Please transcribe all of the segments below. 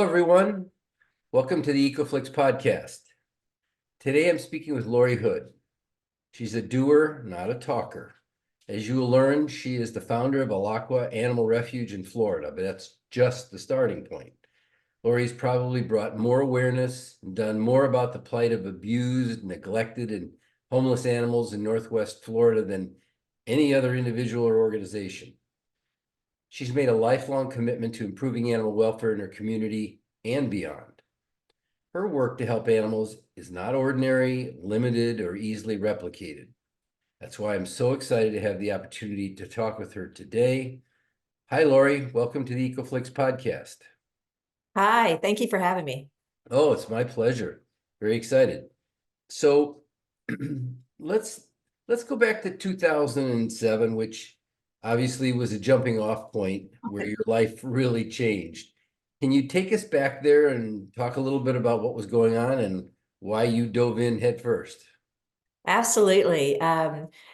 everyone. Welcome to the Ecoflix podcast. Today, I'm speaking with Laurie Hood. She's a doer, not a talker. As you will learn, she is the founder of Alaqua Animal Refuge in Florida, but that's just the starting point. Laurie's probably brought more awareness and done more about the plight of abused, neglected, and homeless animals in Northwest Florida than any other individual or organization. She's made a lifelong commitment to improving animal welfare in her community and beyond. Her work to help animals is not ordinary, limited, or easily replicated. That's why I'm so excited to have the opportunity to talk with her today. Hi, Laurie. Welcome to the Ecoflix podcast. Hi, thank you for having me. Oh, it's my pleasure. Very excited. So let's go back to 2007, which obviously was a jumping off point where your life really changed. Can you take us back there and talk a little bit about what was going on and why you dove in head first? Absolutely.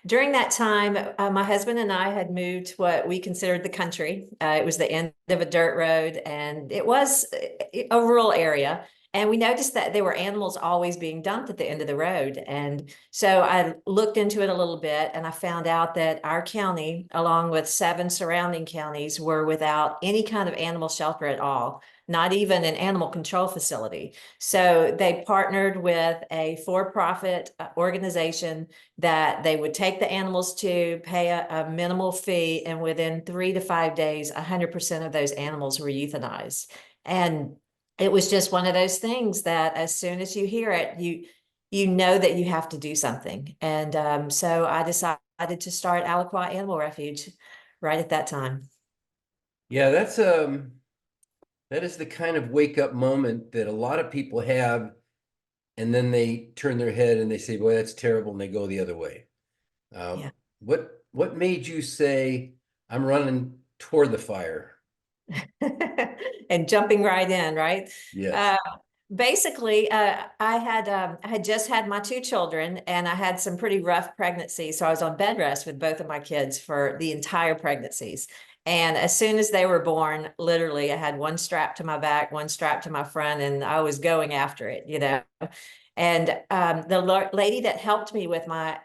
During that time, my husband and I had moved to what we considered the country. It was the end of a dirt road, and it was a rural area. And we noticed that there were animals always being dumped at the end of the road. And so I looked into it a little bit, and I found out that our county, along with 7 surrounding counties, were without any kind of animal shelter at all, not even an animal control facility. So they partnered with a for-profit organization that they would take the animals to, pay a minimal fee, and within 3 to 5 days, 100% of those animals were euthanized. And it was just one of those things that as soon as you hear it, you know that you have to do something. And so I decided to start Alaqua Animal Refuge right at that time. Yeah, that is the kind of wake up moment that a lot of people have, and then they turn their head and they say, boy, that's terrible, and they go the other way. Yeah. What made you say, I'm running toward the fire? And jumping right in, right? Yes. Uh, Basically, I had just had my 2 children, and I had some pretty rough pregnancies. So I was on bed rest with both of my kids for the entire pregnancies. And as soon as they were born, literally, I had one strap to my back, one strap to my front, and I was going after it. And the lady that helped me with my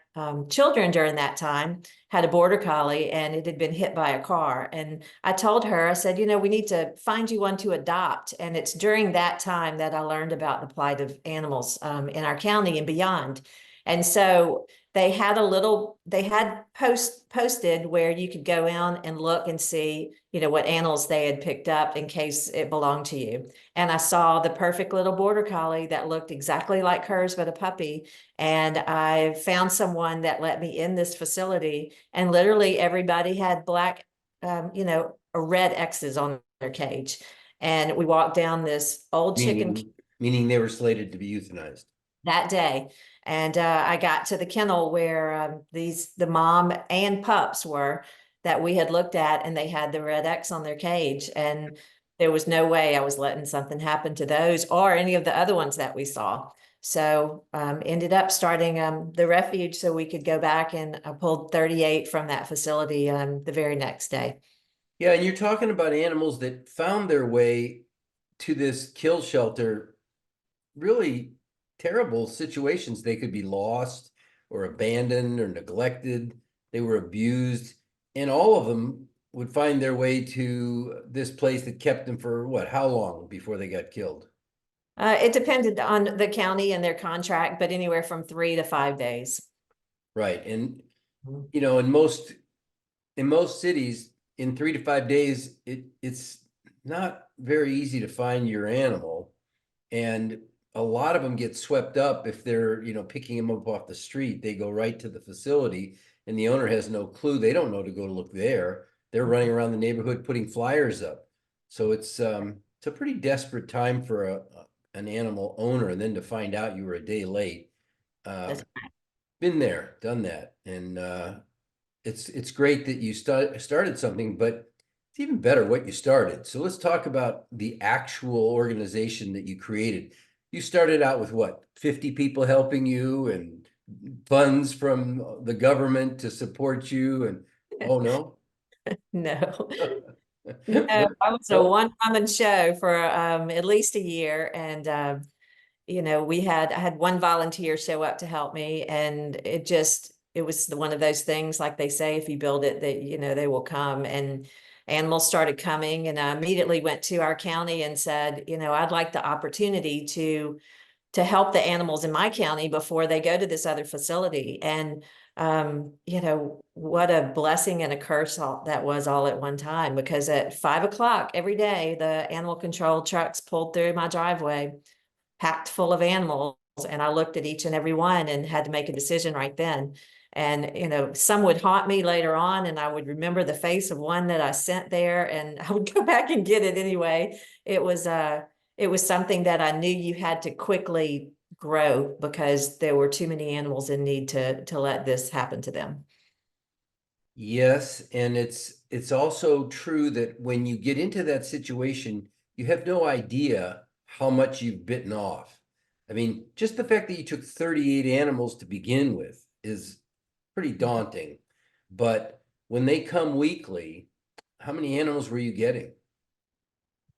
children during that time had a border collie, and it had been hit by a car. And I told her, I said, we need to find you one to adopt. And it's during that time that I learned about the plight of animals in our county and beyond. And so they had posted where you could go in and look and see, what animals they had picked up in case it belonged to you. And I saw the perfect little border collie that looked exactly like hers, but a puppy. And I found someone that let me in this facility, and literally everybody had black, red X's on their cage. And we walked down this old chicken Meaning they were slated to be euthanized. that day. And I got to the kennel where the mom and pups were that we had looked at, and they had the red X on their cage. And there was no way I was letting something happen to those or any of the other ones that we saw. So ended up starting the refuge so we could go back, and I pulled 38 from that facility the very next day. Yeah, and you're talking about animals that found their way to this kill shelter, really terrible situations. They could be lost or abandoned or neglected. They were abused, and all of them would find their way to this place that kept them for what, how long before they got killed? It depended on the county and their contract, but anywhere from 3 to 5 days. Right. And Mhm. in most cities, in 3 to 5 days, it's not very easy to find your animal. And a lot of them get swept up if they're, picking them up off the street. They go right to the facility, and the owner has no clue. They don't know to go to look there. They're running around the neighborhood putting flyers up. So it's a pretty desperate time for an animal owner, and then to find out you were a day late. Been there, done that, and it's great that you started something, but it's even better what you started. So let's talk about the actual organization that you created. You started out with what, 50 people helping you and funds from the government to support you, and oh no? No. No, What- I was a tell- one-woman show for at least a year, and I had one volunteer show up to help me, and it was one of those things, like they say, if you build it, that they will come. And animals started coming, and I immediately went to our county and said, I'd like the opportunity to help the animals in my county before they go to this other facility. And what a blessing and a curse that was all at one time, because at 5 o'clock every day, the animal control trucks pulled through my driveway, packed full of animals. And I looked at each and every one and had to make a decision right then. And, some would haunt me later on, and I would remember the face of one that I sent there, and I would go back and get it anyway. It was something that I knew you had to quickly grow, because there were too many animals in need to let this happen to them. Yes, and it's also true that when you get into that situation, you have no idea how much you've bitten off. I mean, just the fact that you took 38 animals to begin with is pretty daunting. But when they come weekly, how many animals were you getting?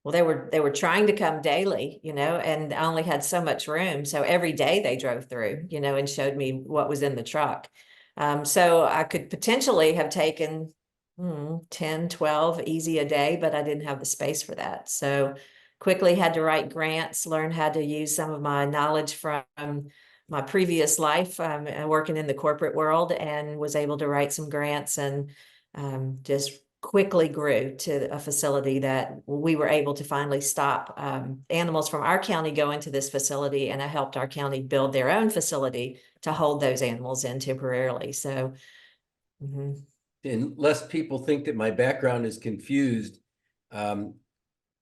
Well, they were trying to come daily, and I only had so much room. So every day they drove through, and showed me what was in the truck. So I could potentially have taken 10, 12 easy a day, but I didn't have the space for that. So quickly had to write grants, learn how to use some of my knowledge from my previous life, working in the corporate world, and was able to write some grants, and just quickly grew to a facility that we were able to finally stop animals from our county going to this facility, and I helped our county build their own facility to hold those animals in temporarily. So And lest people think that my background is confused,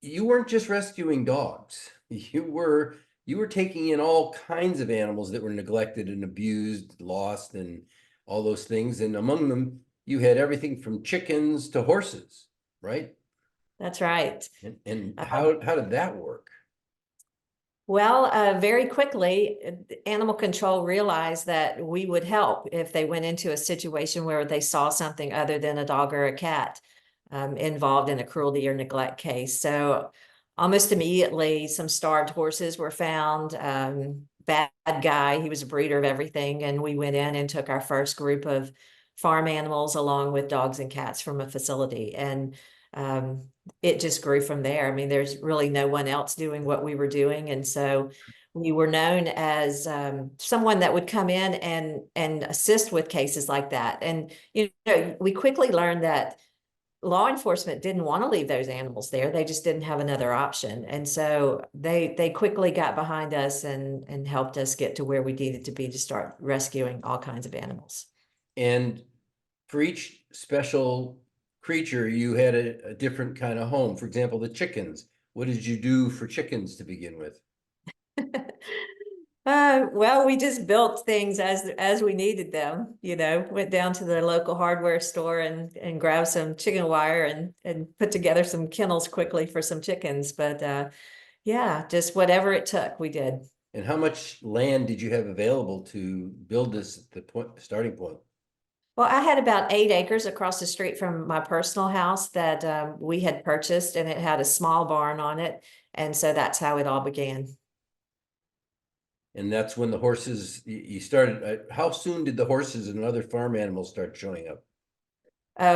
you weren't just rescuing dogs. You were taking in all kinds of animals that were neglected and abused, lost, and all those things. And among them, you had everything from chickens to horses, right? that's right. And Um, how did that work? Well, very quickly, animal control realized that we would help if they went into a situation where they saw something other than a dog or a cat involved in a cruelty or neglect case. So almost immediately, some starved horses were found. Bad guy, he was a breeder of everything, and we went in and took our first group of farm animals along with dogs and cats from a facility. And um, it just grew from there. I mean, there's really no one else doing what we were doing. And so we were known as someone that would come in and assist with cases like that. And, we quickly learned that law enforcement didn't want to leave those animals there. They just didn't have another option. And so they quickly got behind us and helped us get to where we needed to be to start rescuing all kinds of animals. And for each special creature, you had a different kind of home. For example, the chickens. What did you do for chickens to begin with? Well, we just built things as we needed them, went down to the local hardware store and grabbed some chicken wire and put together some kennels quickly for some chickens. But yeah, just whatever it took, we did. And how much land did you have available to build this at the starting point? Well, I had about 8 acres across the street from my personal house that we had purchased, and it had a small barn on it. And so that's how it all began. And that's when the horses, you started, how soon did the horses and other farm animals start showing up?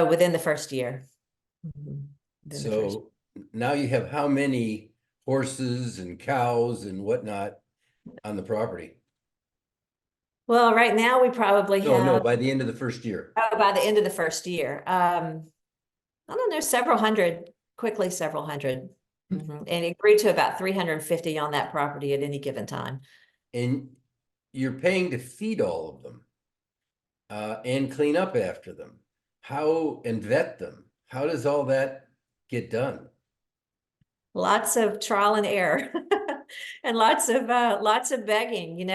Within the first year. Mhm. Within the first. So now you have how many horses and cows and whatnot on the property? Well, right now we probably No, have, by the end of the first year. by the end of the first year, I don't know, several hundred, quickly several hundred. And it grew to about 350 on that property at any given time. And you're paying to feed all of them and clean up after them. And vet them. How does all that get done? Lots of trial and error and lots of begging.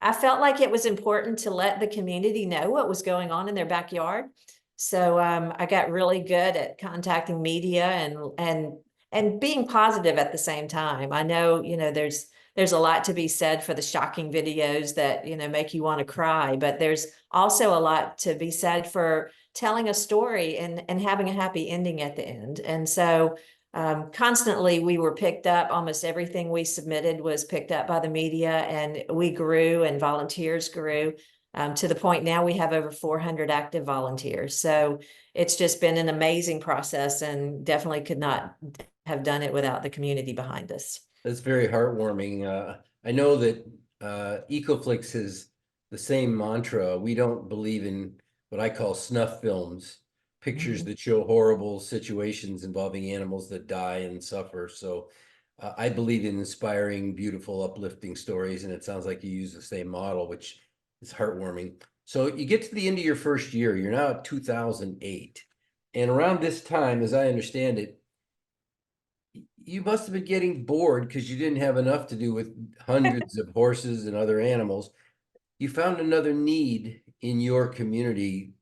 I felt like it was important to let the community know what was going on in their backyard. So I got really good at contacting media and being positive at the same time. I know, there's there's a lot to be said for the shocking videos that, make you want to cry, but there's also a lot to be said for telling a story and having a happy ending at the end. And so constantly we were picked up. Almost everything we submitted was picked up by the media, and we grew and volunteers grew to the point now we have over 400 active volunteers. So it's just been an amazing process, and definitely could not have done it without the community behind us. That's very heartwarming. I know that Ecoflix is the same mantra. We don't believe in what I call snuff films, pictures that show horrible situations involving animals that die and suffer. So I believe in inspiring, beautiful, uplifting stories, and it sounds like you use the same model, which is heartwarming. So you get to the end of your first year, you're now at 2008. And around this time, as I understand it, you must have been getting bored because you didn't have enough to do with hundreds of horses and other animals. You found another need in your community.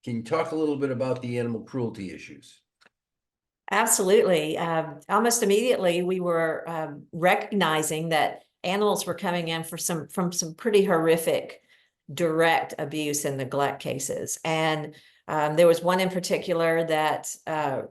Can you talk a little bit about the animal cruelty issues? Absolutely. Almost immediately, we were recognizing that animals were coming in from some pretty horrific direct abuse and neglect cases. And there was one in particular that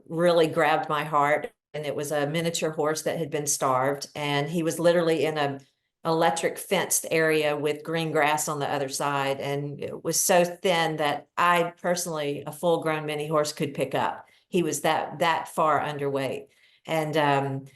really grabbed my heart, and it was a miniature horse that had been starved, and he was literally in a electric fenced area with green grass on the other side, and it was so thin that I personally, a full grown mini horse, could pick up. He was that far underweight. And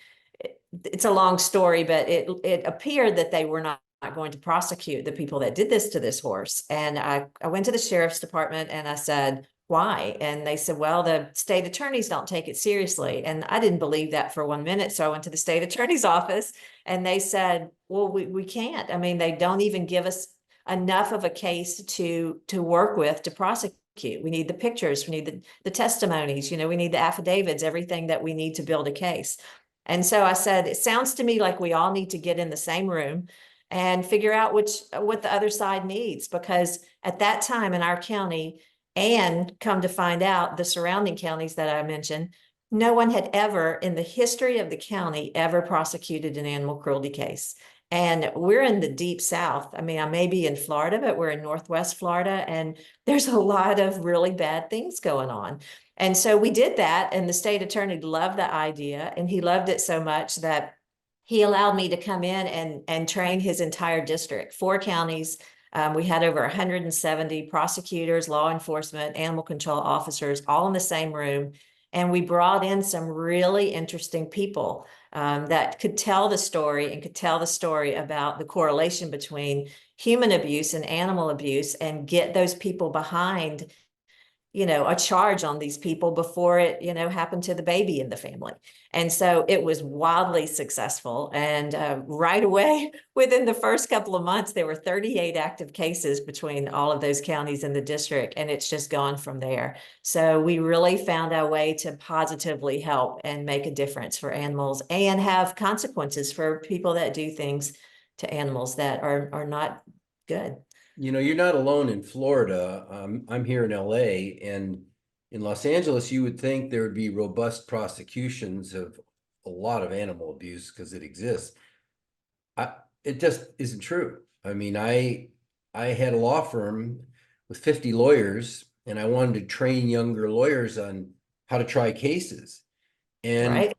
it's a long story, but it appeared that they were not going to prosecute the people that did this to this horse. And I went to the sheriff's department and I said, why? And they said, well, the state attorneys don't take it seriously. And I didn't believe that for 1 minute. So I went to the state attorney's office and they said, well, we can't. I mean, they don't even give us enough of a case to work with to prosecute. We need the pictures, we need the testimonies, we need the affidavits, everything that we need to build a case. And so I said, it sounds to me like we all need to get in the same room and figure out what the other side needs, because at that time in our county, and come to find out the surrounding counties that I mentioned, no one had ever in the history of the county ever prosecuted an animal cruelty case. And we're in the deep South. I mean, I may be in Florida, but we're in Northwest Florida, and there's a lot of really bad things going on. And so we did that, and the state attorney loved the idea, and he loved it so much that he allowed me to come in and train his entire district, 4 counties. We had over 170 prosecutors, law enforcement, animal control officers, all in the same room. And we brought in some really interesting people that could tell the story, and could tell the story about the correlation between human abuse and animal abuse, and get those people behind a charge on these people before it happened to the baby in the family. And so it was wildly successful. And right away, within the first couple of months, there were 38 active cases between all of those counties in the district, and it's just gone from there. So we really found our way to positively help and make a difference for animals, and have consequences for people that do things to animals that are not good. You're not alone in Florida. I'm here in LA, and in Los Angeles, you would think there would be robust prosecutions of a lot of animal abuse because it exists. It just isn't true. I mean, I had a law firm with 50 lawyers, and I wanted to train younger lawyers on how to try cases. And Right.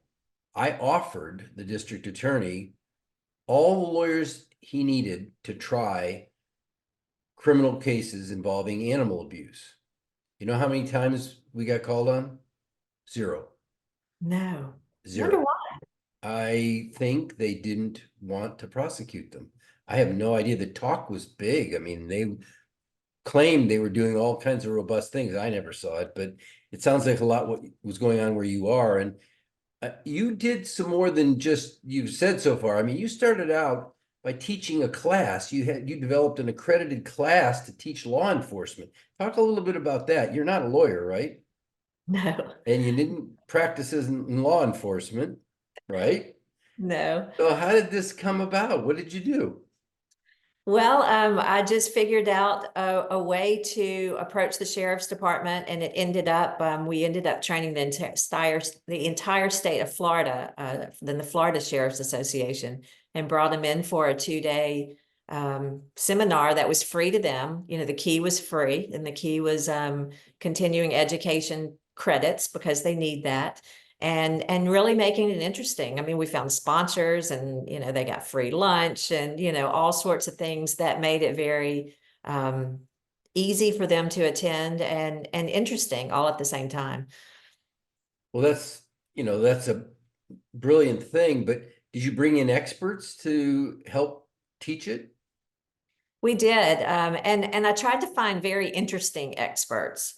I offered the district attorney all the lawyers he needed to try criminal cases involving animal abuse. You know how many times we got called on? Zero. No. Wonder Zero. why. I think they didn't want to prosecute them. I have no idea. The talk was big. I mean, they claimed they were doing all kinds of robust things. I never saw it, but it sounds like a lot what was going on where you are. And you did some more than just you've said so far. I mean, you started out by teaching a class. You developed an accredited class to teach law enforcement. Talk a little bit about that. You're not a lawyer, right? No, And you didn't practice in law enforcement, right? no. So how did this come about? What did you do? Well, I just figured out a way to approach the sheriff's department, and it ended up we ended up training the entire state of Florida, then the Florida Sheriff's Association, and brought them in for a 2-day seminar that was free to them. You know, the key was free, and the key was continuing education credits because they need that, and really making it interesting. I mean, we found sponsors, and they got free lunch, and all sorts of things that made it very easy for them to attend, and interesting all at the same time. Well, that's a brilliant thing, but did you bring in experts to help teach it? We did, and I tried to find very interesting experts.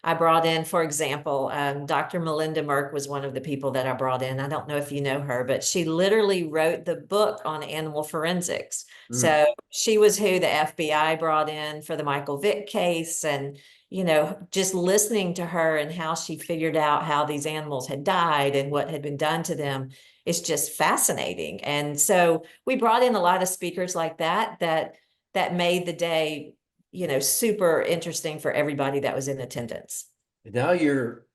I brought in, for example, Dr. Melinda Merck was one of the people that I brought in. I don't know if you know her, but she literally wrote the book on animal forensics. Mm. So she was who the FBI brought in for the Michael Vick case, and just listening to her and how she figured out how these animals had died and what had been done to them is just fascinating. And so we brought in a lot of speakers like that made the day, super interesting for everybody that was in attendance. Now you're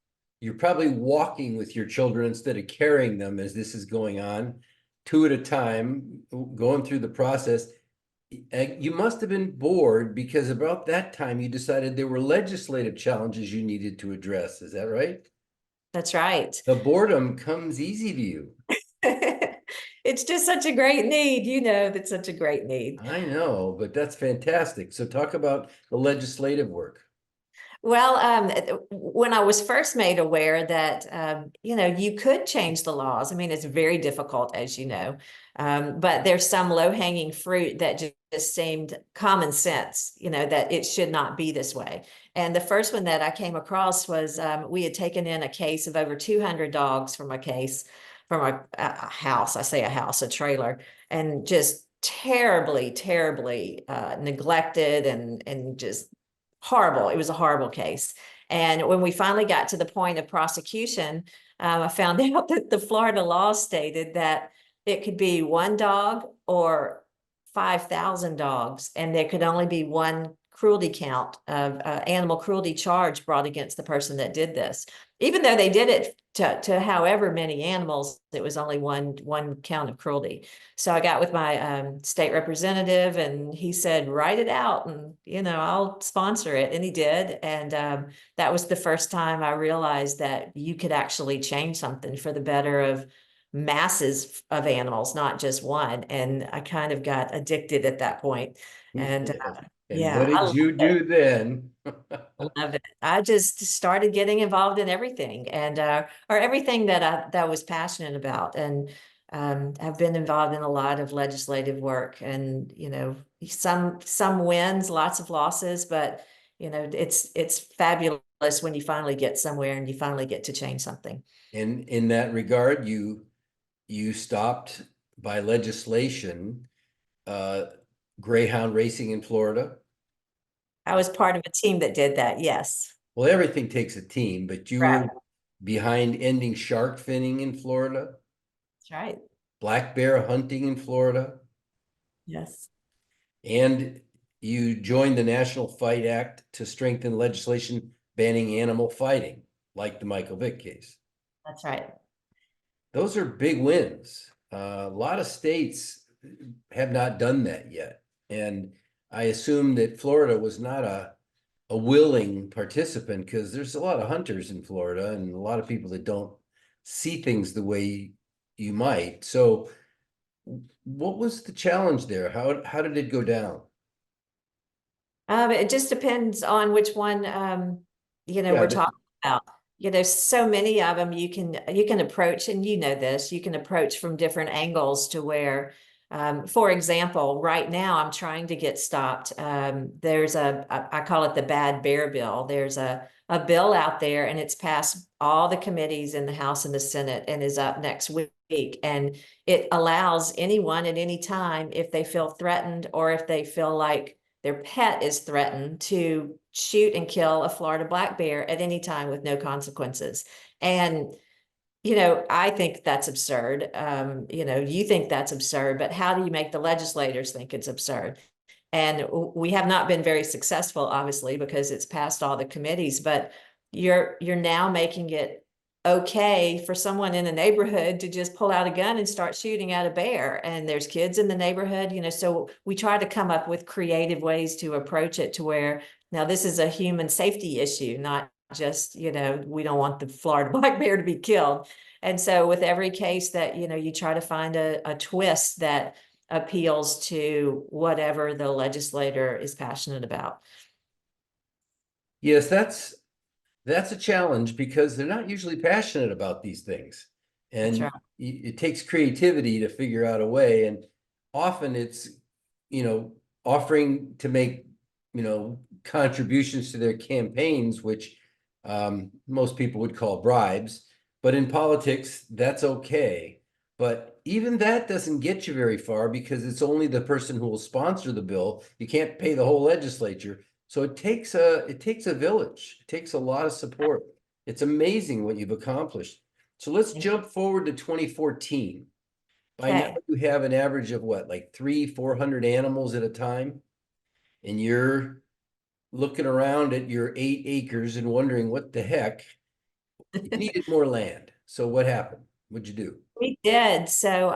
probably walking with your children instead of carrying them as this is going on, two at a time, going through the process. You must have been bored because about that time you decided there were legislative challenges you needed to address. Is that right? That's right. The boredom comes easy to you. It's just such a great need, that's such a great need. I know, but that's fantastic. So talk about the legislative work. Well, when I was first made aware that, you could change the laws. I mean, it's very difficult, as you know, but there's some low-hanging fruit that just seemed common sense, that it should not be this way. And the first one that I came across was we had taken in a case of over 200 dogs from a house. I say a house, a trailer, and just terribly, terribly neglected and just horrible. It was a horrible case. And when we finally got to the point of prosecution, I found out that the Florida law stated that it could be one dog or 5,000 dogs, and there could only be one cruelty count of animal cruelty charge brought against the person that did this. Even though they did it to however many animals, it was only one count of cruelty. So I got with my state representative, and he said, write it out, and I'll sponsor it. And he did. And that was the first time I realized that you could actually change something for the better of masses of animals, not just one. And I kind of got addicted at that point. And And what yeah, I did love you it. do then? Love it. I just started getting involved in everything, and or everything that was passionate about, and have been involved in a lot of legislative work, and some wins, lots of losses, but it's fabulous when you finally get somewhere and you finally get to change something. And in that regard, you stopped by legislation greyhound racing in Florida. I was part of a team that did that. Yes. Well, everything takes a team, but you Right. were behind ending shark finning in Florida, That's right. black bear hunting in Florida, Yes. and you joined the National Fight Act to strengthen legislation banning animal fighting, like the Michael Vick case. That's right. Those are big wins. A lot of states have not done that yet. And I assume that Florida was not a willing participant because there's a lot of hunters in Florida and a lot of people that don't see things the way you might. So what was the challenge there? How did it go down? It just depends on which one Yeah, we're talking about. So many of them you can approach, and this, you can approach from different angles to where, for example, right now I'm trying to get stopped. There's I call it the bad bear bill. There's a bill out there, and it's passed all the committees in the House and the Senate and is up next week. And it allows anyone at any time, if they feel threatened or if they feel like their pet is threatened, to shoot and kill a Florida black bear at any time with no consequences. And, I think that's absurd. You think that's absurd, but how do you make the legislators think it's absurd? And we have not been very successful, obviously, because it's passed all the committees, but you're now making it okay for someone in a neighborhood to just pull out a gun and start shooting at a bear. And there's kids in the neighborhood, so we try to come up with creative ways to approach it to where now this is a human safety issue, not just, we don't want the Florida black bear to be killed. And so with every case that, you try to find a twist that appeals to whatever the legislator is passionate about. Yes, that's a challenge because they're not usually passionate about these things. That's And right. it takes creativity to figure out a way. And often it's, offering to make, contributions to their campaigns, which most people would call bribes. But in politics, that's okay. But even that doesn't get you very far because it's only the person who will sponsor the bill. You can't pay the whole legislature. So it takes a village. It takes a lot of support. It's amazing what you've accomplished. So let's jump forward to 2014. By now Okay. you have an average of what, like 300-400 animals at a time? And you're looking around at your 8 acres and wondering what the heck, you needed more land. So what happened? What'd you do? We did. So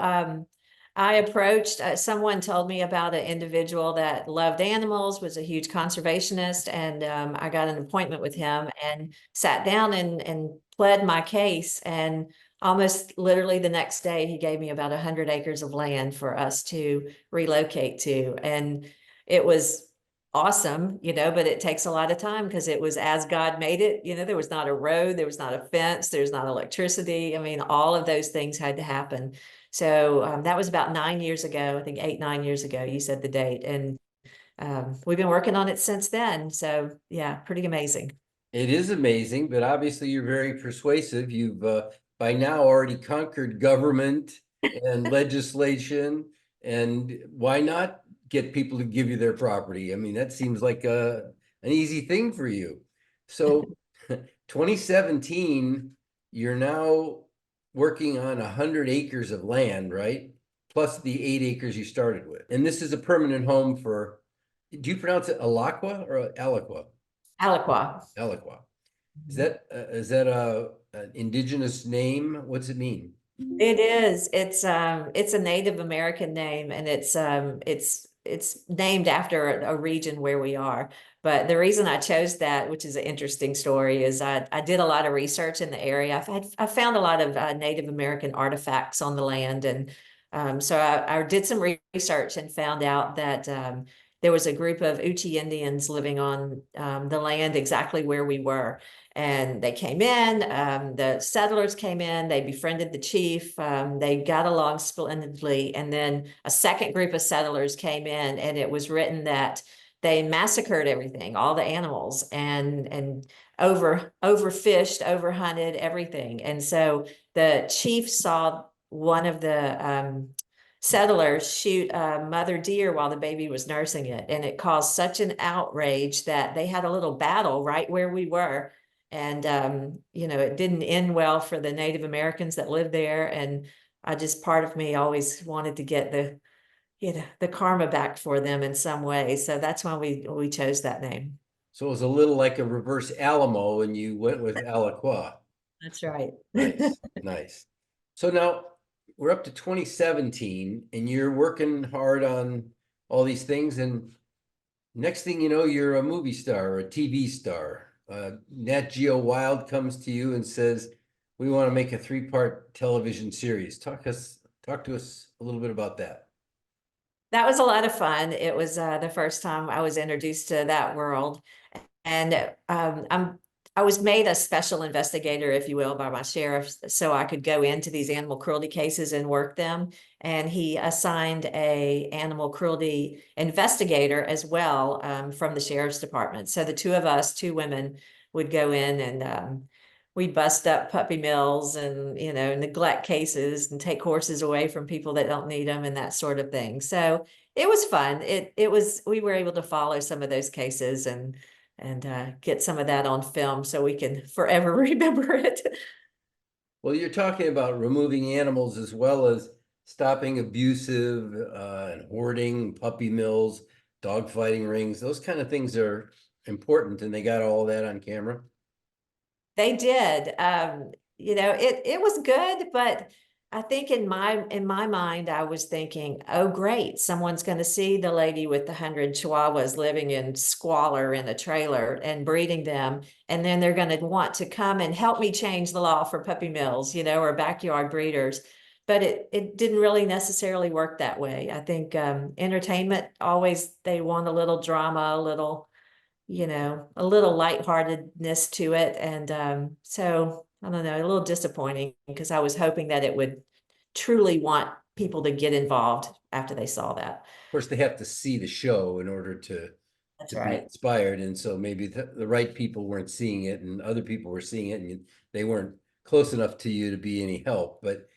I approached, someone told me about an individual that loved animals, was a huge conservationist, and I got an appointment with him and sat down and pled my case. And almost literally the next day, he gave me about 100 acres of land for us to relocate to. And it was awesome, but it takes a lot of time because it was as God made it. There was not a road, there was not a fence, there's not electricity. I mean, all of those things had to happen. So that was about 9 years ago, I think 8, 9 years ago, you said the date. And we've been working on it since then. So yeah, pretty amazing. It is amazing, but obviously you're very persuasive. You've by now already conquered government and legislation. And why not get people to give you their property? I mean, that seems like an easy thing for you. So 2017, you're now working on 100 acres of land, right? Plus the 8 acres you started with. And this is a permanent home for, do you pronounce it Alaqua or Alaqua? Alaqua. Alaqua. Is that an indigenous name? What's it mean? It is. It's a Native American name, and it's named after a region where we are. But the reason I chose that, which is an interesting story, is I did a lot of research in the area. I found a lot of Native American artifacts on the land, and so I did some research and found out that there was a group of Uchi Indians living on the land exactly where we were. And they came in, the settlers came in, they befriended the chief, they got along splendidly. And then a second group of settlers came in, and it was written that they massacred everything, all the animals, and overfished, overhunted everything. And so the chief saw one of the settlers shoot a mother deer while the baby was nursing it. And it caused such an outrage that they had a little battle right where we were. And, it didn't end well for the Native Americans that lived there. And part of me always wanted to get the karma back for them in some way. So that's why we chose that name. So it was a little like a reverse Alamo, and you went with Alaqua. That's right. Nice, nice. So now we're up to 2017, and you're working hard on all these things. And next thing you know, you're a movie star or a TV star. Nat Geo Wild comes to you and says, "We want to make a 3-part television series." Talk to us a little bit about that. That was a lot of fun. It was the first time I was introduced to that world. And I was made a special investigator, if you will, by my sheriff, so I could go into these animal cruelty cases and work them. And he assigned a animal cruelty investigator as well, from the sheriff's department. So the two of us, two women, would go in and we'd bust up puppy mills and neglect cases and take horses away from people that don't need them and that sort of thing. So it was fun. We were able to follow some of those cases and get some of that on film so we can forever remember it. Well, you're talking about removing animals as well as stopping abusive and hoarding puppy mills. dog fighting rings, those kind of things are important, and they got all that on camera. They did. It was good, but I think in my mind, I was thinking, oh, great, someone's going to see the lady with the 100 Chihuahuas living in squalor in a trailer and breeding them, and then they're going to want to come and help me change the law for puppy mills, or backyard breeders. But it didn't really necessarily work that way. I think entertainment always, they want a little drama, a little lightheartedness to it. And so I don't know, a little disappointing because I was hoping that it would truly want people to get involved after they saw that. Of course, they have to see the show in order That's to be right. inspired. And so maybe the right people weren't seeing it and other people were seeing it and they weren't close enough to you to be any help. But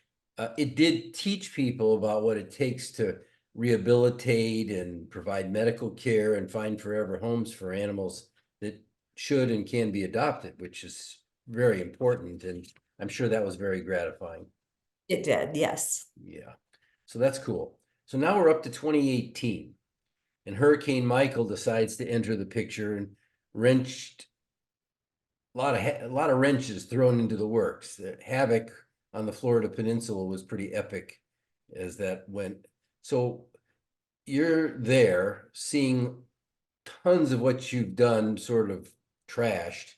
it did teach people about what it takes to rehabilitate and provide medical care and find forever homes for animals that should and can be adopted, which is very important. And I'm sure that was very gratifying. It did, yes. Yeah. So that's cool. So now we're up to 2018. And Hurricane Michael decides to enter the picture and wrenched a lot of wrenches thrown into the works. The havoc on the Florida Peninsula was pretty epic as that went. So you're there seeing tons of what you've done sort of trashed.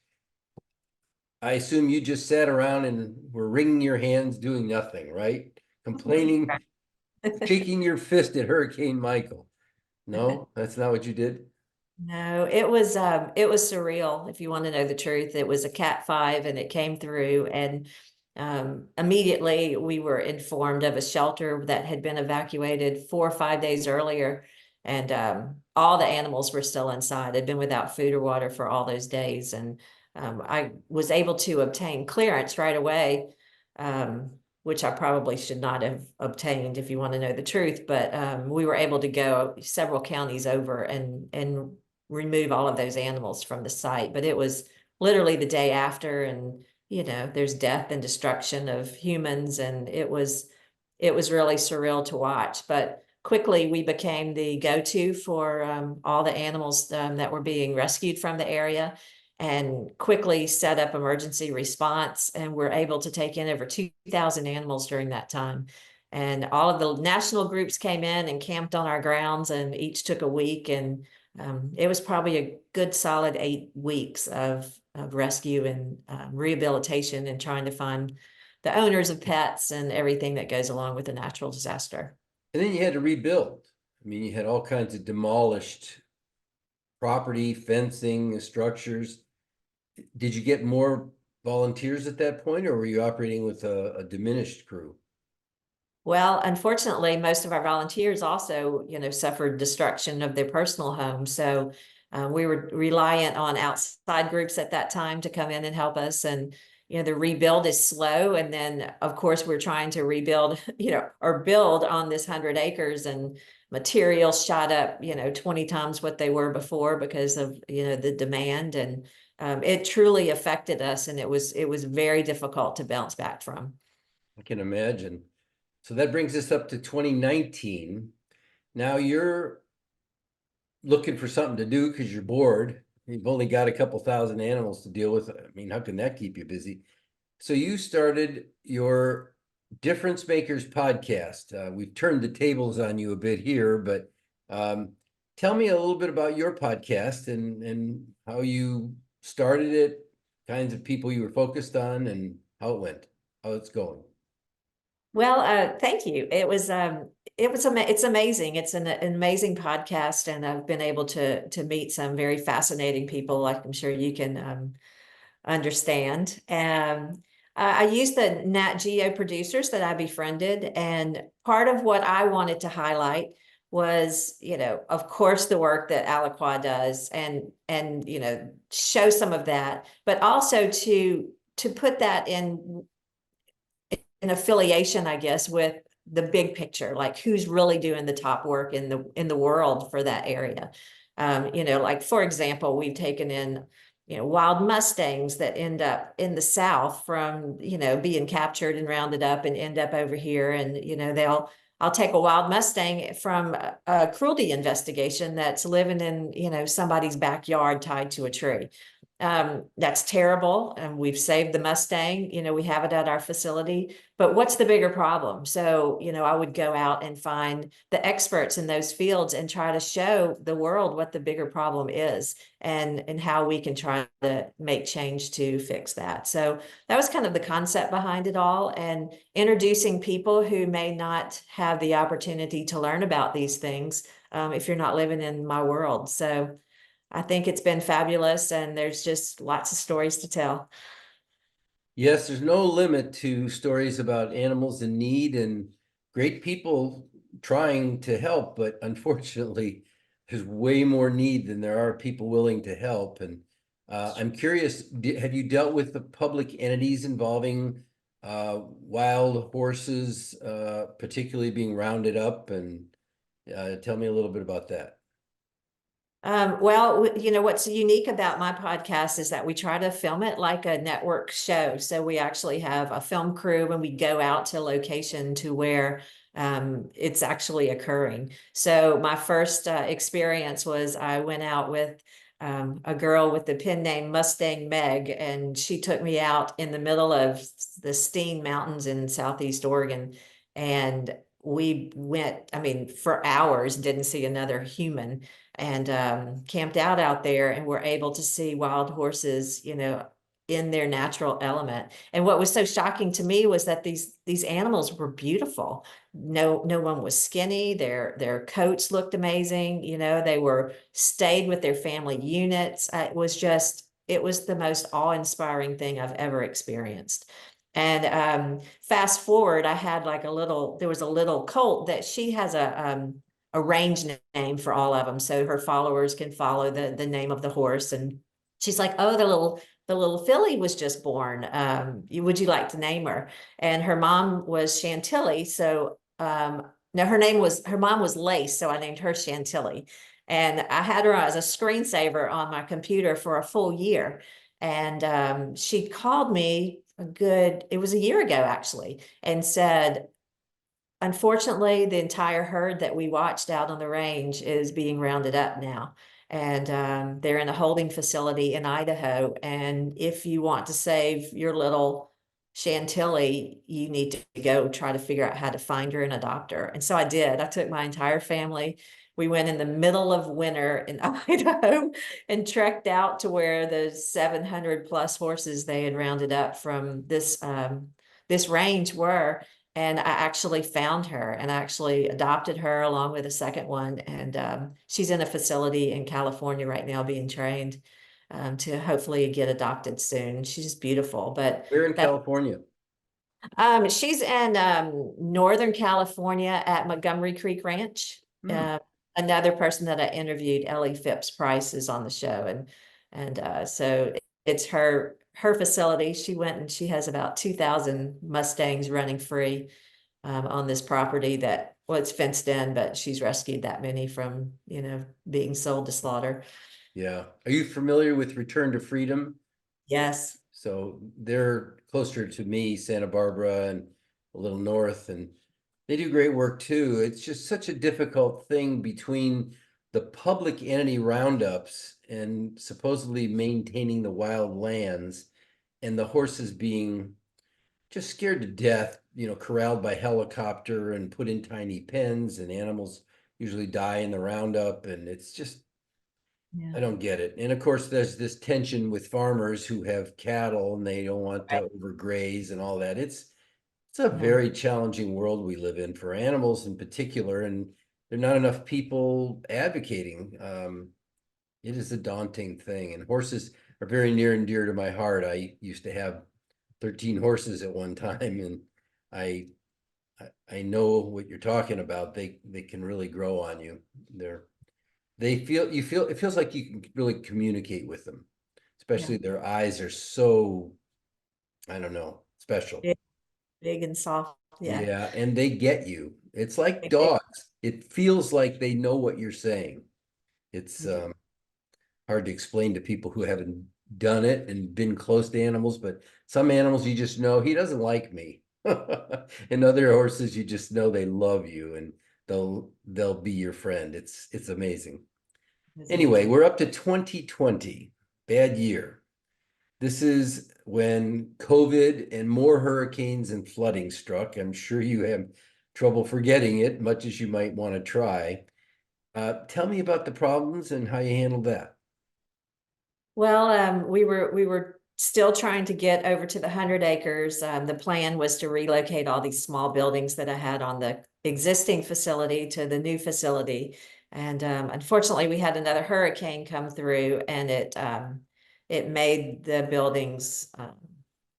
I assume you just sat around and were wringing your hands doing nothing, right? Complaining, shaking your fist at Hurricane Michael. No, that's not what you did. No, it was surreal, if you want to know the truth. It was a Cat 5 and it came through, and immediately we were informed of a shelter that had been evacuated 4 or 5 days earlier, and all the animals were still inside. They'd been without food or water for all those days, and I was able to obtain clearance right away, which I probably should not have obtained, if you want to know the truth. But we were able to go several counties over and remove all of those animals from the site. But it was literally the day after, and there's death and destruction of humans, and it was really surreal to watch. But quickly we became the go-to for all the animals that were being rescued from the area, and quickly set up emergency response, and we're able to take in over 2,000 animals during that time. And all of the national groups came in and camped on our grounds, and each took a week, and it was probably a good solid 8 weeks of rescue and rehabilitation and trying to find the owners of pets and everything that goes along with a natural disaster. And then you had to rebuild. I mean, you had all kinds of demolished property, fencing, structures. Did you get more volunteers at that point, or were you operating with a diminished crew? Well, unfortunately, most of our volunteers also, suffered destruction of their personal homes. So we were reliant on outside groups at that time to come in and help us. And, the rebuild is slow. And then, of course, we're trying to rebuild, or build on this 100 acres, and materials shot up, 20 times what they were before because of, the demand. And it truly affected us. And it was very difficult to bounce back from. I can imagine. So that brings us up to 2019. Now you're looking for something to do because you're bored. You've only got a couple thousand animals to deal with. I mean, how can that keep you busy? So you started your Difference Makers podcast. We've turned the tables on you a bit here, but tell me a little bit about your podcast and how you started it, kinds of people you were focused on, and how it went, how it's going. Well, thank you. It's amazing. It's an amazing podcast, and I've been able to meet some very fascinating people, like I'm sure you can understand. I used the Nat Geo producers that I befriended, and part of what I wanted to highlight was, of course, the work that Alaqua does, and show some of that, but also to put that in an affiliation, I guess, with the big picture, like who's really doing the top work in the world for that area. Like, for example, we've taken in, wild Mustangs that end up in the South from, being captured and rounded up and end up over here. And, they'll I'll take a wild Mustang from a cruelty investigation that's living in, somebody's backyard tied to a tree. That's terrible. And we've saved the Mustang, we have it at our facility, but what's the bigger problem? So, I would go out and find the experts in those fields and try to show the world what the bigger problem is and how we can try to make change to fix that. So that was kind of the concept behind it all, and introducing people who may not have the opportunity to learn about these things if you're not living in my world. So I think it's been fabulous, and there's just lots of stories to tell. Yes, there's no limit to stories about animals in need and great people trying to help, but unfortunately, there's way more need than there are people willing to help. And I'm curious, have you dealt with the public entities involving wild horses, particularly being rounded up? And tell me a little bit about that. Well, what's unique about my podcast is that we try to film it like a network show. So we actually have a film crew and we go out to location to where it's actually occurring. So my first experience was I went out with a girl with the pen name Mustang Meg, and she took me out in the middle of the Steen Mountains in Southeast Oregon. And we went, I mean, for hours, didn't see another human, and camped out there, and were able to see wild horses, in their natural element. And what was so shocking to me was that these animals were beautiful. No one was skinny. Their coats looked amazing. They were stayed with their family units. It was the most awe-inspiring thing I've ever experienced. And fast forward, there was a little colt that she has a range name for all of them, so her followers can follow the name of the horse. And she's like, "Oh, the little filly was just born. Would you like to name her?" And her mom was Chantilly, so no, her mom was Lace, so I named her Chantilly. And I had her as a screensaver on my computer for a full year. And she called me it was a year ago actually, and said, unfortunately, the entire herd that we watched out on the range is being rounded up now. And they're in a holding facility in Idaho. And if you want to save your little Chantilly, you need to go try to figure out how to find her and adopt her. And so I did. I took my entire family. We went in the middle of winter in Idaho and trekked out to where the 700 plus horses they had rounded up from this range were. And I actually found her and actually adopted her along with a second one. And she's in a facility in California right now being trained to hopefully get adopted soon. She's just beautiful. But We're in California. she's in Northern California at Montgomery Creek Ranch. Hmm. Another person that I interviewed, Ellie Phipps Price, is on the show. And so it's her facility. She went and she has about 2,000 Mustangs running free on this property well, it's fenced in, but she's rescued that many from, being sold to slaughter. Yeah. Are you familiar with Return to Freedom? Yes. So they're closer to me, Santa Barbara and a little north, and they do great work too. It's just such a difficult thing between the public entity roundups and supposedly maintaining the wild lands and the horses being just scared to death, corralled by helicopter and put in tiny pens, and animals usually die in the roundup. And it's just, Yeah. I don't get it. And of course, there's this tension with farmers who have cattle and they don't want to overgraze and all that. It's a Yeah. very challenging world we live in for animals in particular, and there are not enough people advocating. It is a daunting thing, and horses are very near and dear to my heart. I used to have 13 horses at one time, and I I know what you're talking about. They can really grow on you. They feel it feels like you can really communicate with them, Yeah. especially their eyes are so, I don't know, special. Big, big and soft. Yeah. Yeah, and they get you. It's like dogs. It feels like they know what you're saying. It's hard to explain to people who haven't done it and been close to animals, but some animals you just know he doesn't like me. And other horses, you just know they love you and they'll be your friend. It's amazing. It's Anyway, amazing. we're up to 2020, bad year. This is when COVID and more hurricanes and flooding struck. I'm sure you have trouble forgetting it, much as you might want to try. Tell me about the problems and how you handled that. Well, we were still trying to get over to the 100 acres. The plan was to relocate all these small buildings that I had on the existing facility to the new facility. And unfortunately, we had another hurricane come through, and it made the buildings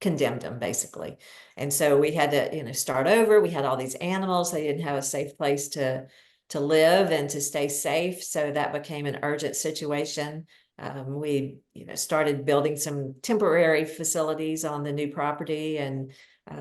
condemned them basically. And so we had to, start over. We had all these animals. They didn't have a safe place to live and to stay safe. So that became an urgent situation. We, started building some temporary facilities on the new property and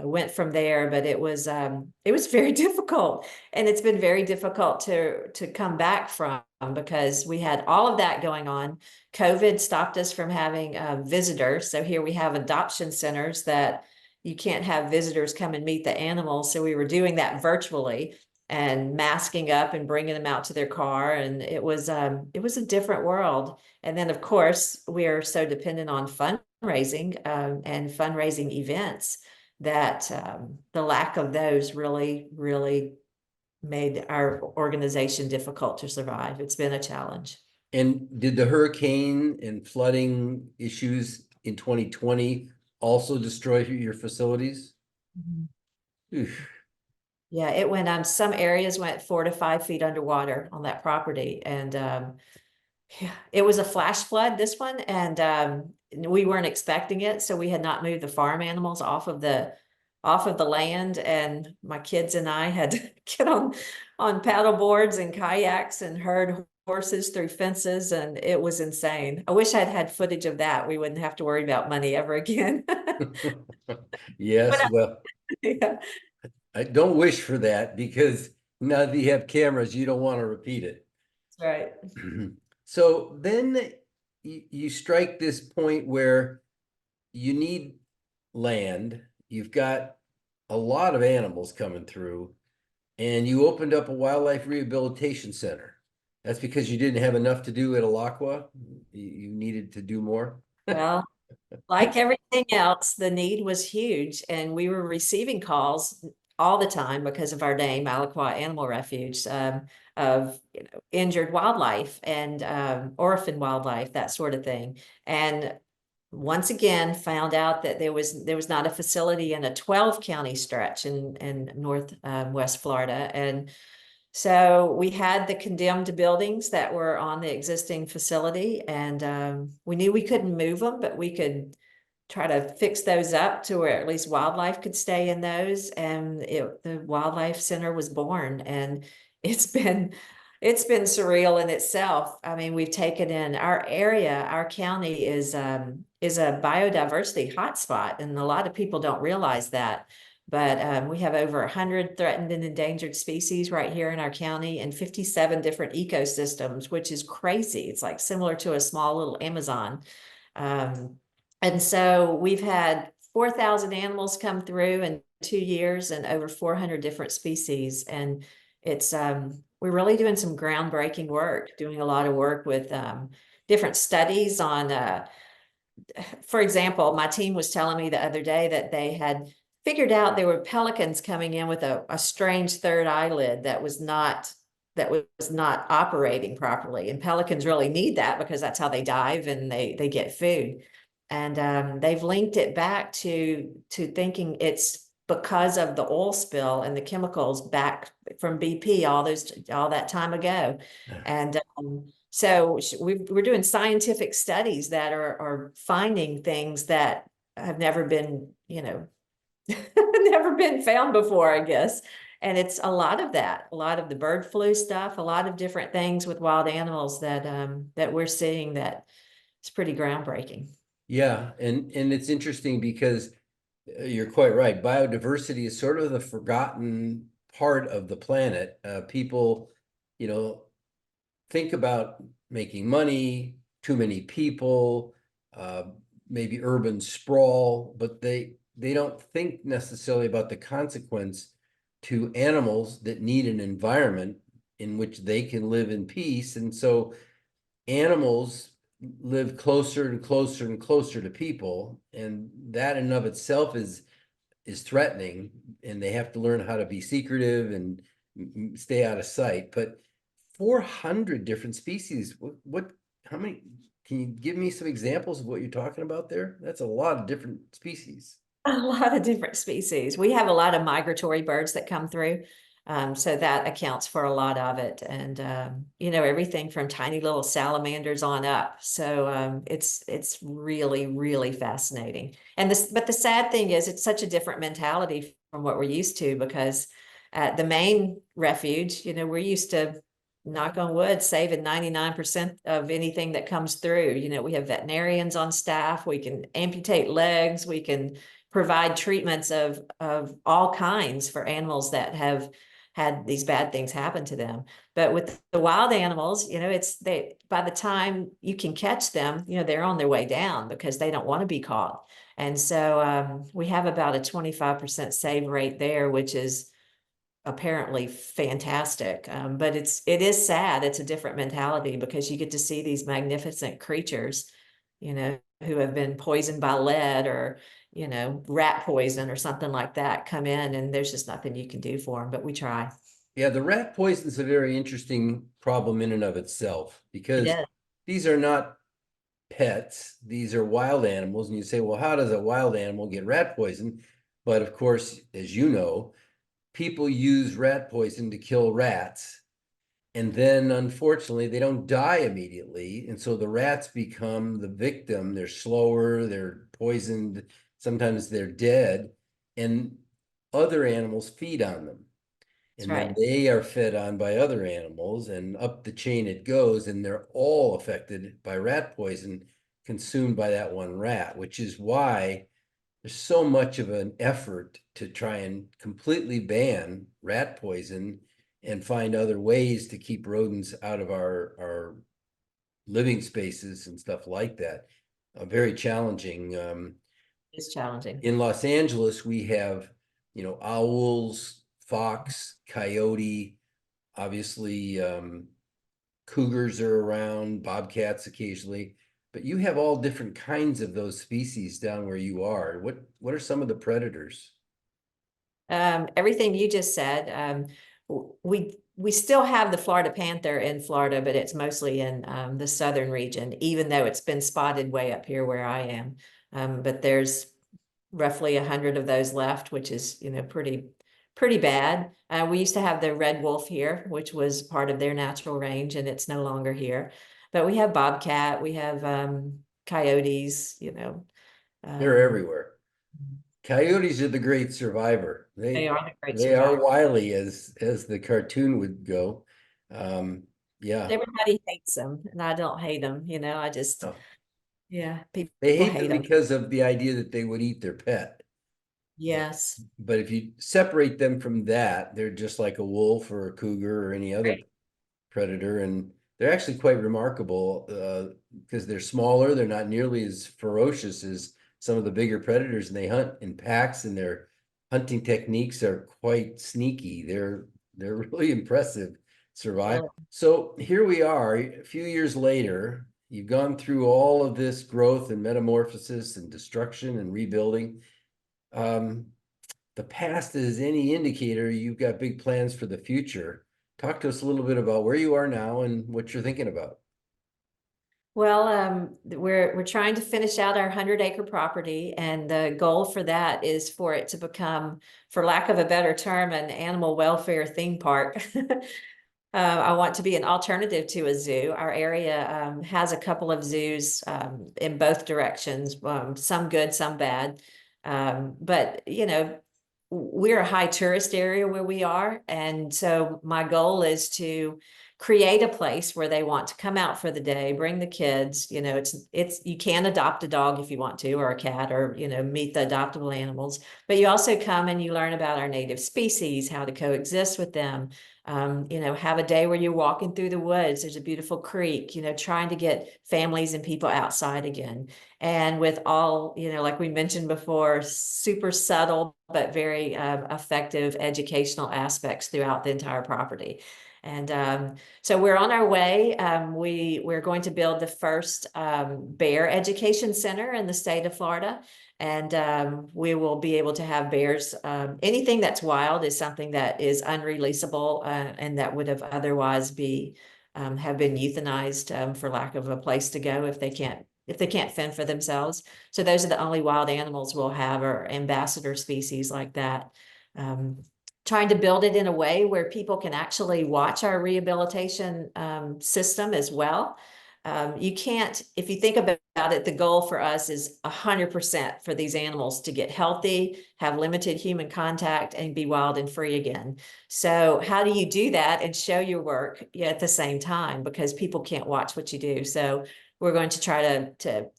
went from there. But it was very difficult, and it's been very difficult to come back from, because we had all of that going on. COVID stopped us from having visitors. So here we have adoption centers that you can't have visitors come and meet the animals. So we were doing that virtually and masking up and bringing them out to their car, and it was a different world. And then, of course, we are so dependent on fundraising and fundraising events that the lack of those really, really made our organization difficult to survive. It's been a challenge. And did the hurricane and flooding issues in 2020 also destroy your facilities? Mhm. Oof. Yeah, it went, some areas went 4 to 5 feet underwater on that property. And yeah, it was a flash flood, this one, and we weren't expecting it, so we had not moved the farm animals off of the land, and my kids and I had to get on paddle boards and kayaks and herd horses through fences, and it was insane. I wish I'd had footage of that. We wouldn't have to worry about money ever again. Yes, But well, yeah, I don't wish for that because now that you have cameras, you don't want to repeat it. that's right. So then you strike this point where you need land, you've got a lot of animals coming through, and you opened up a wildlife rehabilitation center. That's because you didn't have enough to do at Alaqua. You needed to do more. Well, like everything else, the need was huge, and we were receiving calls all the time because of our name, Alaqua Animal Refuge, of injured wildlife and orphan wildlife, that sort of thing. And once again, found out that there was not a facility in a 12 county stretch in north west Florida. And so we had the condemned buildings that were on the existing facility, and we knew we couldn't move them, but we could try to fix those up to where at least wildlife could stay in those. And the wildlife center was born, and it's been it's been surreal in itself. I mean, we've taken in our area. Our county is a biodiversity hotspot, and a lot of people don't realize that. But we have over 100 threatened and endangered species right here in our county, and 57 different ecosystems, which is crazy. It's like similar to a small little Amazon. Um, and so we've had 4,000 animals come through in 2 years, and over 400 different species. And it's we're really doing some groundbreaking work, doing a lot of work with different studies on for example, my team was telling me the other day that they had figured out there were pelicans coming in with a strange third eyelid that was not operating properly. And pelicans really need that because that's how they dive and they get food. And they've linked it back to thinking it's because of the oil spill and the chemicals back from BP all that time ago. And so we're doing scientific studies that are finding things that have never been, never been found before, I guess. And it's a lot of that, a lot of the bird flu stuff, a lot of different things with wild animals that we're seeing that is pretty groundbreaking. Yeah, and it's interesting because you're quite right. Biodiversity is sort of the forgotten part of the planet. People, you know, think about making money, too many people, uh, maybe urban sprawl, but they don't think necessarily about the consequence to animals that need an environment in which they can live in peace. And so animals live closer and closer and closer to people, and that in and of itself is threatening, and they have to learn how to be secretive and stay out of sight. But 400 different species, how many, can you give me some examples of what you're talking about there? That's a lot of different species. A lot of different species. We have a lot of migratory birds that come through. So that accounts for a lot of it. And, everything from tiny little salamanders on up. So it's really, really fascinating. But the sad thing is it's such a different mentality from what we're used to, because at the main refuge, we're used to, knock on wood, saving 99% of anything that comes through. We have veterinarians on staff. We can amputate legs. We can provide treatments of all kinds for animals that have had these bad things happen to them. But with the wild animals, by the time you can catch them, they're on their way down because they don't want to be caught. And so we have about a 25% save rate there, which is apparently fantastic. But it is sad. It's a different mentality because you get to see these magnificent creatures, who have been poisoned by lead or, rat poison or something like that come in, and there's just nothing you can do for them, but we try. Yeah, the rat poison is a very interesting problem in and of itself, because It is. these are not pets, these are wild animals. And you say, well, how does a wild animal get rat poison? But of course, as you know, people use rat poison to kill rats. And then unfortunately, they don't die immediately. And so the rats become the victim. They're slower, they're poisoned, sometimes they're dead, and other animals feed on them. That's And then right. they are fed on by other animals, and up the chain it goes, and they're all affected by rat poison consumed by that one rat, which is why there's so much of an effort to try and completely ban rat poison and find other ways to keep rodents out of our living spaces and stuff like that. Very challenging. It's challenging. In Los Angeles, we have, owls, fox, coyote, obviously, cougars are around, bobcats occasionally, but you have all different kinds of those species down where you are. What are some of the predators? Everything you just said. We still have the Florida panther in Florida, but it's mostly in the southern region, even though it's been spotted way up here where I am. But there's roughly 100 of those left, which is, pretty bad. We used to have the red wolf here, which was part of their natural range, and it's no longer here. But we have bobcat, we have coyotes, They're um, everywhere. Coyotes are the great survivor. they They are the great they are survivors. wily, as the cartoon would go. Yeah. Everybody hates them, and I don't hate them. I just, Oh. yeah, They people hate them hate them. because of the idea that they would eat their pet. Yes. But if you separate them from that, they're just like a wolf or a cougar or any other Right. predator, and they're actually quite remarkable because they're smaller. They're not nearly as ferocious as some of the bigger predators, and they hunt in packs, and their hunting techniques are quite sneaky. They're really impressive survival. Really. So here we are, a few years later. You've gone through all of this growth and metamorphosis and destruction and rebuilding. Um, the past is any indicator, you've got big plans for the future. Talk to us a little bit about where you are now and what you're thinking about. Well, we're trying to finish out our 100-acre property, and the goal for that is for it to become, for lack of a better term, an animal welfare theme park. I want to be an alternative to a zoo. Our area has a couple of zoos in both directions, some good, some bad. But, we're a high tourist area where we are. And so my goal is to create a place where they want to come out for the day, bring the kids. You know, you can adopt a dog if you want to, or a cat, or, you know, meet the adoptable animals. But you also come and you learn about our native species, how to coexist with them. You know, have a day where you're walking through the woods. There's a beautiful creek, you know, trying to get families and people outside again. And with all, you know, like we mentioned before, super subtle, but very effective educational aspects throughout the entire property. And so we're on our way. We're going to build the first bear education center in the state of Florida. And we will be able to have bears. Anything that's wild is something that is unreleasable and that would have otherwise have been euthanized for lack of a place to go if they can't fend for themselves. So those are the only wild animals we'll have, or ambassador species like that. Trying to build it in a way where people can actually watch our rehabilitation system as well. You can't, if you think about it, the goal for us is 100% for these animals to get healthy, have limited human contact, and be wild and free again. So how do you do that and show your work at the same time? Because people can't watch what you do. So we're going to try to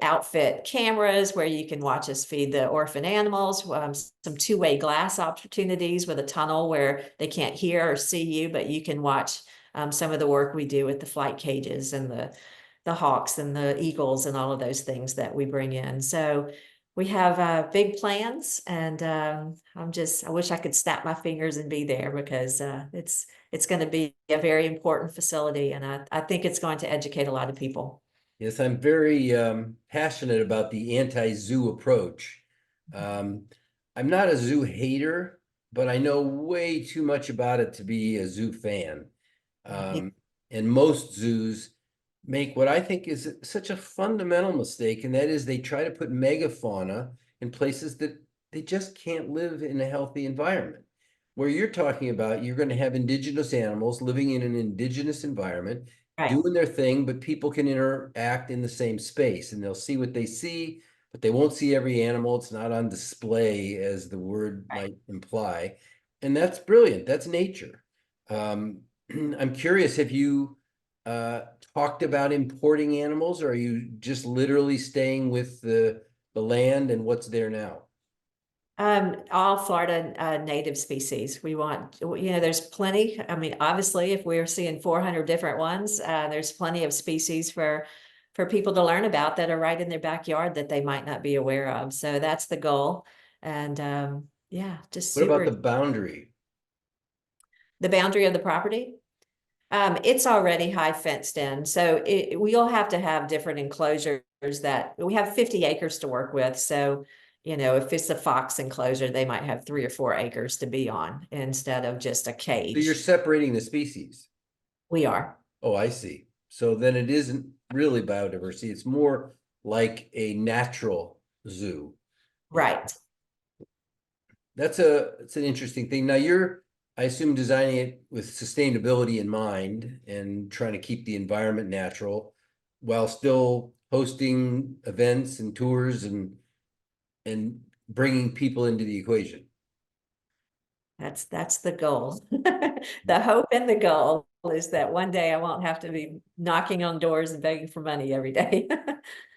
outfit cameras where you can watch us feed the orphan animals, some two-way glass opportunities with a tunnel where they can't hear or see you, but you can watch some of the work we do with the flight cages and the hawks and the eagles and all of those things that we bring in. So we have big plans, and I wish I could snap my fingers and be there, because it's going to be a very important facility, and I think it's going to educate a lot of people. Yes, I'm very passionate about the anti-zoo approach. I'm not a zoo hater, but I know way too much about it to be a zoo fan. And most zoos make what I think is such a fundamental mistake, and that is they try to put megafauna in places that they just can't live in a healthy environment. Where you're talking about, you're going to have indigenous animals living in an indigenous environment, Right. doing their thing, but people can interact in the same space, and they'll see what they see, but they won't see every animal. It's not on display, as the word might imply. And that's brilliant. That's nature. I'm curious, have you talked about importing animals, or are you just literally staying with the land and what's there now? All Florida native species. We want, you know, there's plenty. I mean, obviously, if we're seeing 400 different ones, there's plenty of species for people to learn about that are right in their backyard that they might not be aware of. So that's the goal. And yeah, just What about super. the boundary? The boundary of the property. It's already high fenced in, so we'll have to have different enclosures. That we have 50 acres to work with. So, you know, if it's a fox enclosure, they might have 3 or 4 acres to be on instead of just a So you're cage. separating the species. We are. Oh, I see. So then it isn't really biodiversity. It's more like a natural zoo. Right. It's an interesting thing. Now you're, I assume, designing it with sustainability in mind and trying to keep the environment natural while still hosting events and tours and bringing people into the equation. That's the goal. The hope and the goal is that one day I won't have to be knocking on doors and begging for money every day.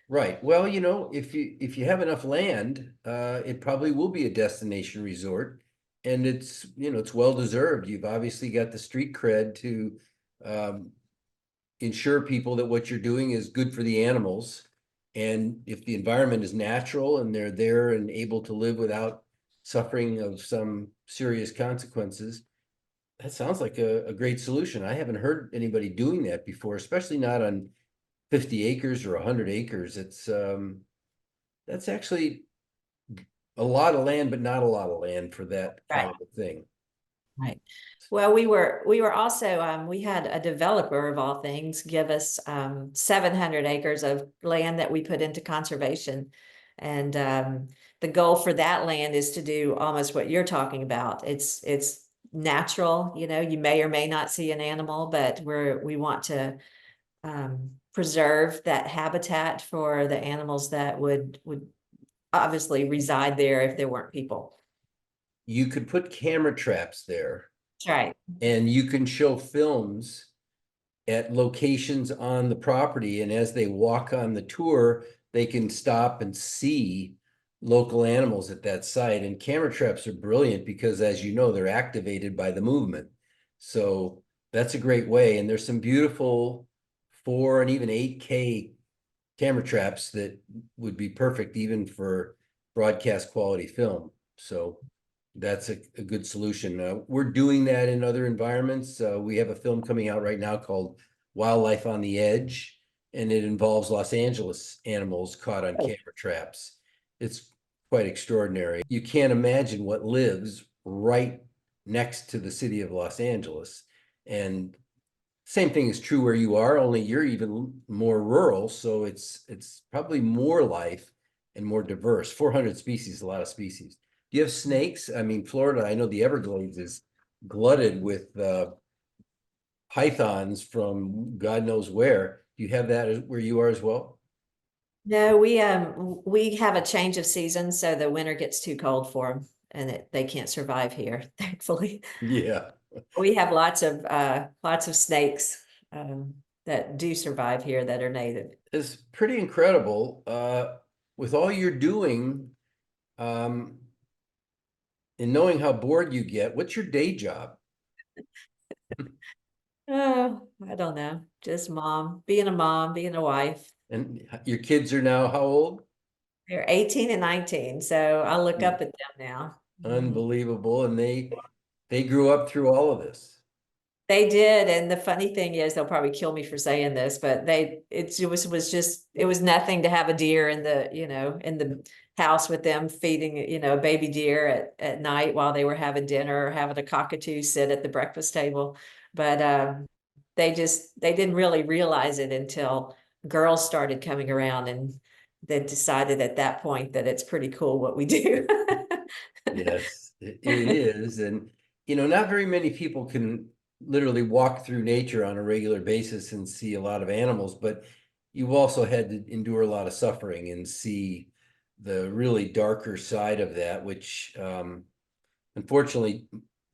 Right. Well, you know, if you have enough land, it probably will be a destination resort, and it's, you know, it's well deserved. You've obviously got the street cred to um, ensure people that what you're doing is good for the animals. And if the environment is natural and they're there and able to live without suffering of some serious consequences, that sounds like a great solution. I haven't heard anybody doing that before, especially not on 50 acres or 100 acres. That's actually a lot of land, but not a lot of land for that kind Right. of a thing. Right. Well, we were also we had a developer of all things give us 700 acres of land that we put into conservation, and the goal for that land is to do almost what you're talking about. It's natural, you know. You may or may not see an animal, but we want to preserve that habitat for the animals that would obviously reside there if there weren't people. You could put camera traps there That's right. and you can show films at locations on the property, and as they walk on the tour, they can stop and see local animals at that site. And camera traps are brilliant because, as you know, they're activated by the movement. So that's a great way. And there's some beautiful 4 and even 8K camera traps that would be perfect even for broadcast quality film. So that's a good solution. We're doing that in other environments. We have a film coming out right now called Wildlife on the Edge, and it involves Los Angeles animals caught on camera traps. It's quite extraordinary. You can't imagine what lives right next to the city of Los Angeles. And same thing is true where you are, only you're even more rural, so it's probably more life and more diverse. 400 species, a lot of species. Do you have snakes? I mean, Florida, I know the Everglades is glutted with pythons from God knows where. Do you have that where you are as well? No, we have a change of season, so the winter gets too cold for them, and they can't survive here, thankfully. Yeah, We have lots of snakes that do survive here that are native. it's pretty incredible. With all you're doing, um, and knowing how bored you get, what's your day job? Oh, I don't know. Just mom, being a wife. And your kids are now how old? They're 18 and 19, so I look up at them now. Mhm. Unbelievable. And they grew up through all of this. They did, and the funny thing is, they'll probably kill me for saying this, but it was nothing to have a deer in the house with them feeding a baby deer at night while they were having dinner or having a cockatoo sit at the breakfast table. But they didn't really realize it until girls started coming around, and they decided at that point that it's pretty cool what we do. Yes, it is. And, not very many people can literally walk through nature on a regular basis and see a lot of animals, but you've also had to endure a lot of suffering and see the really darker side of that, which unfortunately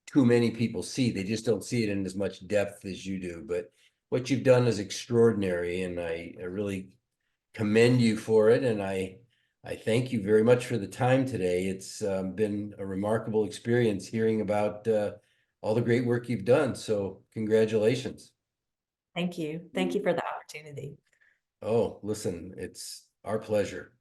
too many people see. They just don't see it in as much depth as you do. But what you've done is extraordinary, and I really commend you for it. And I thank you very much for the time today. It's been a remarkable experience hearing about all the great work you've done. So congratulations. Thank you. Thank you for the opportunity. Oh, listen, it's our pleasure.